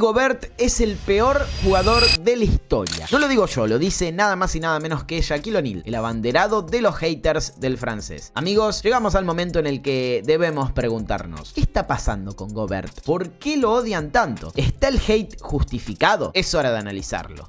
Gobert es el peor jugador de la historia. No lo digo yo, lo dice nada más y nada menos que Shaquille O'Neal, el abanderado de los haters del francés. Amigos, llegamos al momento en el que debemos preguntarnos, ¿qué está pasando con Gobert? ¿Por qué lo odian tanto? ¿Está el hate justificado? Es hora de analizarlo.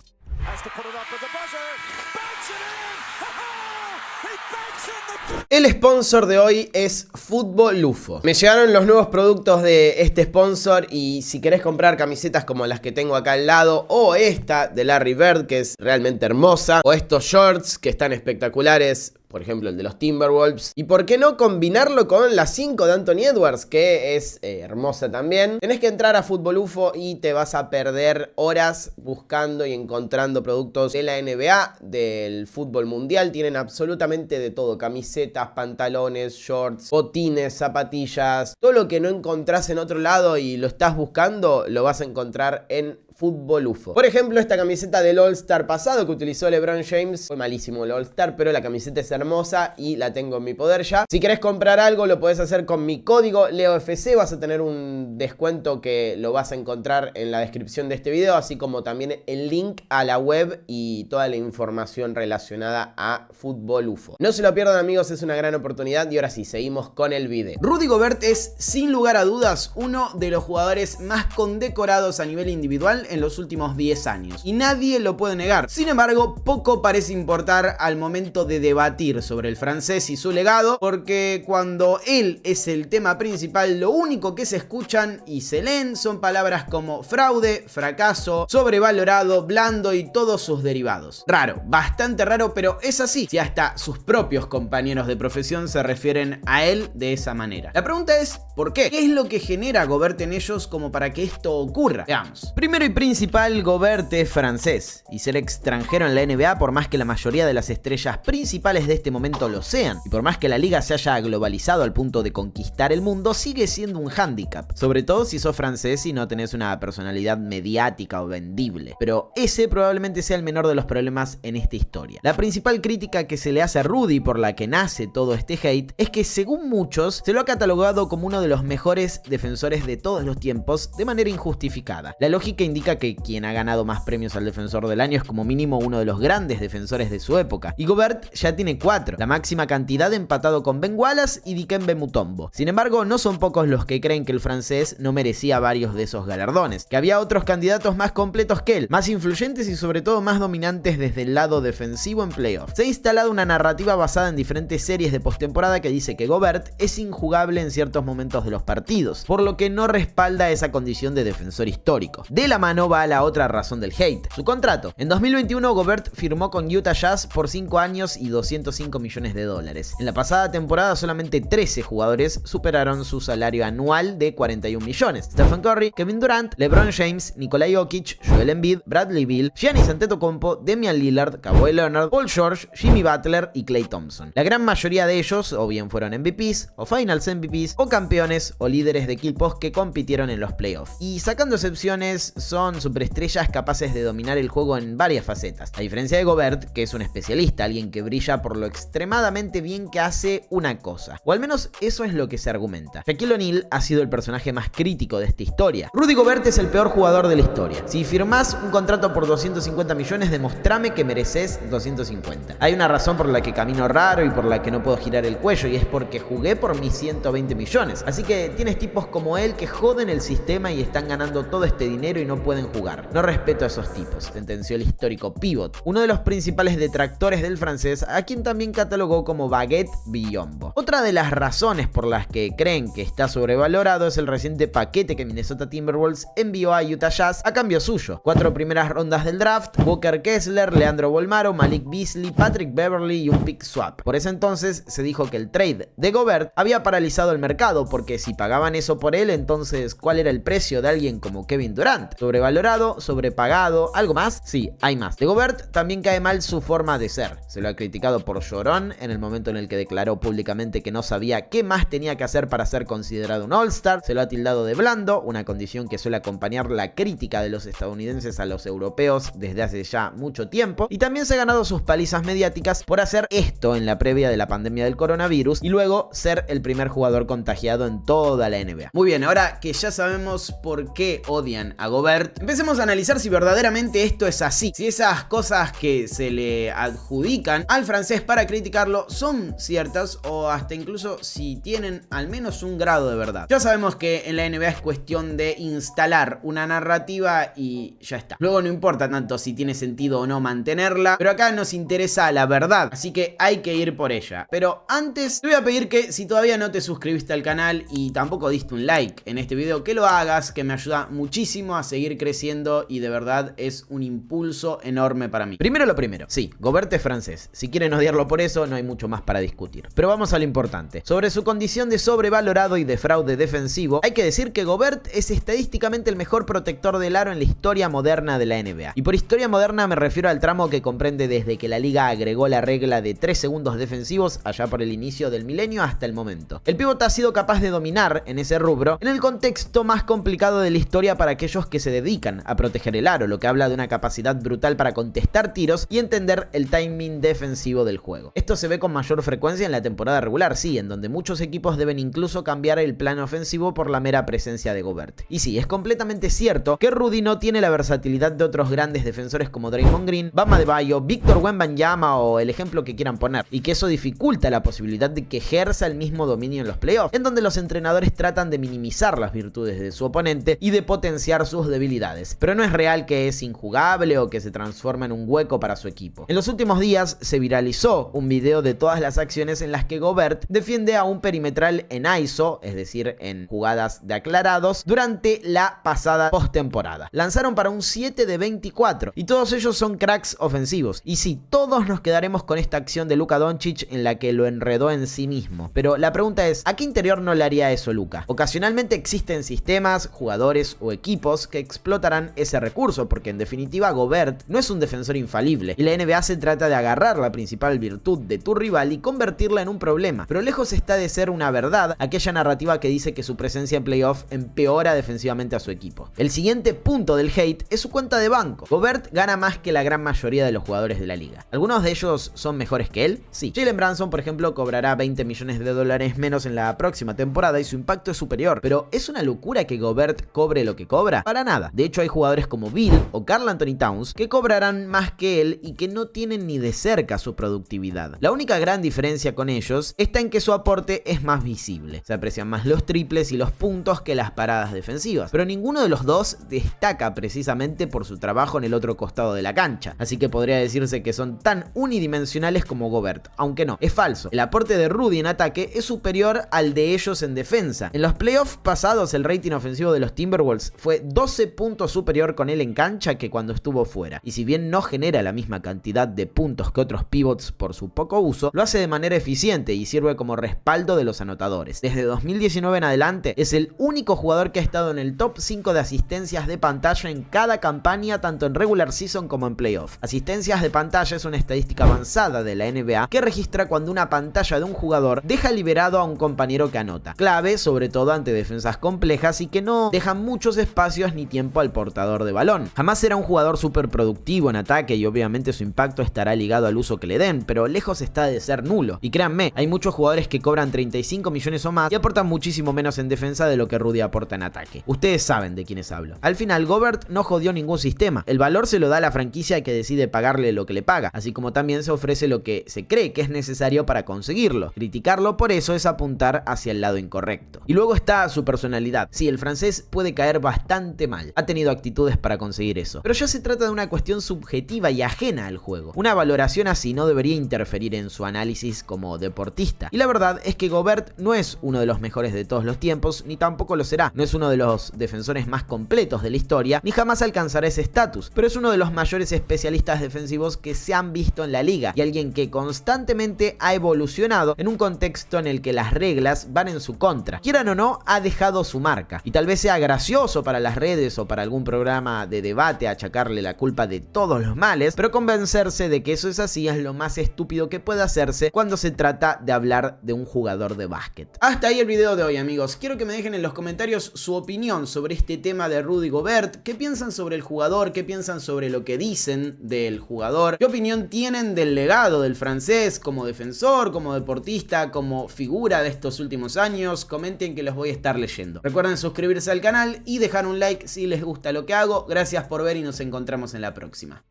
El sponsor de hoy es Futbolufo. Me llegaron los nuevos productos de este sponsor y si querés comprar camisetas como las que tengo acá al lado, o esta de Larry Bird que es realmente hermosa, o estos shorts que están espectaculares, por ejemplo el de los Timberwolves, y por qué no combinarlo con la 5 de Anthony Edwards, que es hermosa también, tenés que entrar a Futbolufo y te vas a perder horas buscando y encontrando productos de la NBA, del fútbol mundial. Tienen absolutamente de todo: camisetas, pantalones, shorts, botines, zapatillas, todo lo que no encontrás en otro lado y lo estás buscando, lo vas a encontrar en Futbolufo. Por ejemplo, esta camiseta del All-Star pasado que utilizó LeBron James, fue malísimo el All-Star, pero la camiseta es hermosa y la tengo en mi poder ya. Si querés comprar algo, lo podés hacer con mi código LEOFC, vas a tener un descuento que lo vas a encontrar en la descripción de este video, así como también el link a la web y toda la información relacionada a Futbolufo. No se lo pierdan, amigos, es una gran oportunidad. Y ahora sí, seguimos con el video. Rudy Gobert es, sin lugar a dudas, uno de los jugadores más condecorados a nivel individual en los últimos 10 años, y nadie lo puede negar. Sin embargo, poco parece importar al momento de debatir sobre el francés y su legado, porque cuando él es el tema principal, lo único que se escuchan y se leen son palabras como fraude, fracaso, sobrevalorado, blando y todos sus derivados. Raro, bastante raro, pero es así, si hasta sus propios compañeros de profesión se refieren a él de esa manera. La pregunta es, ¿por qué? ¿Qué es lo que genera Gobert en ellos como para que esto ocurra? Veamos. Primero y principal, Gobert es francés, y ser extranjero en la NBA, por más que la mayoría de las estrellas principales de este momento lo sean, y por más que la liga se haya globalizado al punto de conquistar el mundo, sigue siendo un hándicap, sobre todo si sos francés y no tenés una personalidad mediática o vendible. Pero ese probablemente sea el menor de los problemas en esta historia. La principal crítica que se le hace a Rudy, por la que nace todo este hate, es que según muchos se lo ha catalogado como uno de los mejores defensores de todos los tiempos de manera injustificada. La lógica indica que quien ha ganado más premios al defensor del año es como mínimo uno de los grandes defensores de su época, y Gobert ya tiene 4, la máxima cantidad, empatado con Ben Wallace y Dikembe Mutombo. Sin embargo, no son pocos los que creen que el francés no merecía varios de esos galardones, que había otros candidatos más completos que él, más influyentes y sobre todo más dominantes desde el lado defensivo en playoffs. Se ha instalado una narrativa basada en diferentes series de postemporada que dice que Gobert es injugable en ciertos momentos de los partidos, por lo que no respalda esa condición de defensor histórico. De la mano va a la otra razón del hate, su contrato. En 2021 Gobert firmó con Utah Jazz por 5 años y $205 millones. En la pasada temporada solamente 13 jugadores superaron su salario anual de 41 millones. Stephen Curry, Kevin Durant, LeBron James, Nikola Jokic, Joel Embiid, Bradley Beal, Giannis Antetokounmpo, Damian Lillard, Kawhi Leonard, Paul George, Jimmy Butler y Klay Thompson. La gran mayoría de ellos o bien fueron MVPs o Finals MVPs o campeones o líderes de equipos que compitieron en los playoffs. Y sacando excepciones, son superestrellas capaces de dominar el juego en varias facetas. A diferencia de Gobert, que es un especialista, alguien que brilla por lo extremadamente bien que hace una cosa. O al menos eso es lo que se argumenta. Shaquille O'Neal ha sido el personaje más crítico de esta historia. Rudy Gobert es el peor jugador de la historia. Si firmás un contrato por 250 millones, demostrame que mereces 250. Hay una razón por la que camino raro y por la que no puedo girar el cuello, y es porque jugué por mis 120 millones. Así que tienes tipos como él que joden el sistema y están ganando todo este dinero y no pueden jugar. No respeto a esos tipos, sentenció el histórico Pivot, uno de los principales detractores del francés, a quien también catalogó como Baguette Biyombo. Otra de las razones por las que creen que está sobrevalorado es el reciente paquete que Minnesota Timberwolves envió a Utah Jazz a cambio suyo: 4 primeras rondas del draft, Walker Kessler, Leandro Bolmaro, Malik Beasley, Patrick Beverley y un pick swap. Por ese entonces se dijo que el trade de Gobert había paralizado el mercado, porque si pagaban eso por él, entonces ¿cuál era el precio de alguien como Kevin Durant? ¿Sobrevalorado? ¿Sobrepagado? ¿Algo más? Sí, hay más. De Gobert también cae mal su forma de ser. Se lo ha criticado por llorón en el momento en el que declaró públicamente que no sabía qué más tenía que hacer para ser considerado un All-Star. Se lo ha tildado de blando, una condición que suele acompañar la crítica de los estadounidenses a los europeos desde hace ya mucho tiempo. Y también se ha ganado sus palizas mediáticas por hacer esto en la previa de la pandemia del coronavirus y luego ser el primer jugador contagiado en toda la NBA. Muy bien, ahora que ya sabemos por qué odian a Gobert, empecemos a analizar si verdaderamente esto es así. Si esas cosas que se le adjudican al francés para criticarlo son ciertas o hasta incluso si tienen al menos un grado de verdad. Ya sabemos que en la NBA es cuestión de instalar una narrativa y ya está. Luego no importa tanto si tiene sentido o no mantenerla, pero acá nos interesa la verdad, así que hay que ir por ella. Pero antes te voy a pedir que si todavía no te suscribiste al canal y tampoco diste un like en este video, que lo hagas, que me ayuda muchísimo a seguir creciendo y de verdad es un impulso enorme para mí. Primero lo primero, sí, Gobert es francés. Si quieren odiarlo por eso, no hay mucho más para discutir. Pero vamos a lo importante. Sobre su condición de sobrevalorado y de fraude defensivo, hay que decir que Gobert es estadísticamente el mejor protector del aro en la historia moderna de la NBA. Y por historia moderna me refiero al tramo que comprende desde que la liga agregó la regla de 3 segundos defensivos allá por el inicio del milenio hasta el momento. El pívot ha sido capaz de dominar en ese rubro en el contexto más complicado de la historia para aquellos que se dedican a proteger el aro, lo que habla de una capacidad brutal para contestar tiros y entender el timing defensivo del juego. Esto se ve con mayor frecuencia en la temporada regular, sí, en donde muchos equipos deben incluso cambiar el plan ofensivo por la mera presencia de Gobert. Y sí, es completamente cierto que Rudy no tiene la versatilidad de otros grandes defensores como Draymond Green, Bam Adebayo, Victor Wembanyama o el ejemplo que quieran poner, y que eso dificulta la posibilidad de que ejerza el mismo dominio en los playoffs, en donde los entrenadores tratan de minimizar las virtudes de su oponente y de potenciar sus debilidades. Pero no es real que es injugable o que se transforma en un hueco para su equipo. En los últimos días se viralizó un video de todas las acciones en las que Gobert defiende a un perimetral en ISO, es decir, en jugadas de aclarados, durante la pasada postemporada. Lanzaron para un 7 de 24 y todos ellos son cracks ofensivos. Y sí, todos nos quedaremos con esta acción de Luka Doncic en la que lo enredó en sí mismo. Pero la pregunta es, ¿a qué interior no le haría eso Luka? Ocasionalmente existen sistemas, jugadores o equipos que explotarán ese recurso, porque en definitiva Gobert no es un defensor infalible y la NBA se trata de agarrar la principal virtud de tu rival y convertirla en un problema. Pero lejos está de ser una verdad aquella narrativa que dice que su presencia en playoff empeora defensivamente a su equipo. El siguiente punto del hate es su cuenta de banco. Gobert gana más que la gran mayoría de los jugadores de la liga. ¿Algunos de ellos son mejores que él? Sí. Jalen Brunson, por ejemplo, cobrará $20 millones menos en la próxima temporada y su impacto es superior. Pero ¿es una locura que Gobert cobre lo que cobra? Para nada. De hecho, hay jugadores como Bill o Karl Anthony Towns que cobrarán más que él y que no tienen ni de cerca su productividad. La única gran diferencia con ellos está en que su aporte es más visible. Se aprecian más los triples y los puntos que las paradas defensivas. Pero ninguno de los dos destaca precisamente por su trabajo en el otro costado de la cancha. Así que podría decirse que son tan unidimensionales como Gobert. Aunque no, es falso. El aporte de Rudy en ataque es superior al de ellos en defensa. En los playoffs pasados el rating ofensivo de los Timberwolves fue 12 puntos superior con él en cancha que cuando estuvo fuera. Y si bien no genera la misma cantidad de puntos que otros pivots por su poco uso, lo hace de manera eficiente y sirve como respaldo de los anotadores. Desde 2019 en adelante es el único jugador que ha estado en el top 5 de asistencias de pantalla en cada campaña, tanto en regular season como en playoff. Asistencias de pantalla es una estadística avanzada de la NBA que registra cuando una pantalla de un jugador deja liberado a un compañero que anota. Clave sobre todo ante defensas complejas y que no dejan muchos espacios ni tiempo al portador de balón. Jamás será un jugador súper productivo en ataque y obviamente su impacto estará ligado al uso que le den, pero lejos está de ser nulo. Y créanme, hay muchos jugadores que cobran 35 millones o más y aportan muchísimo menos en defensa de lo que Rudy aporta en ataque. Ustedes saben de quiénes hablo. Al final, Gobert no jodió ningún sistema. El valor se lo da a la franquicia que decide pagarle lo que le paga, así como también se ofrece lo que se cree que es necesario para conseguirlo. Criticarlo por eso es apuntar hacia el lado incorrecto. Y luego está su personalidad. Sí, el francés puede caer bastante mal. Ha tenido actitudes para conseguir eso. Pero ya se trata de una cuestión subjetiva y ajena al juego. Una valoración así no debería interferir en su análisis como deportista. Y la verdad es que Gobert no es uno de los mejores de todos los tiempos, ni tampoco lo será. No es uno de los defensores más completos de la historia, ni jamás alcanzará ese estatus, pero es uno de los mayores especialistas defensivos que se han visto en la liga y alguien que constantemente ha evolucionado en un contexto en el que las reglas van en su contra. Quieran o no, ha dejado su marca. Y tal vez sea gracioso para las redes o para algún programa de debate achacarle la culpa de todos los males, pero convencerse de que eso es así es lo más estúpido que puede hacerse cuando se trata de hablar de un jugador de básquet. Hasta ahí el video de hoy, amigos. Quiero que me dejen en los comentarios su opinión sobre este tema de Rudy Gobert. ¿Qué piensan sobre el jugador? ¿Qué piensan sobre lo que dicen del jugador? ¿Qué opinión tienen del legado del francés como defensor, como deportista, como figura de estos últimos años? Comenten que los voy a estar leyendo. Recuerden suscribirse al canal y dejar un like si les gusta lo que hago. Gracias por ver y nos encontramos en la próxima.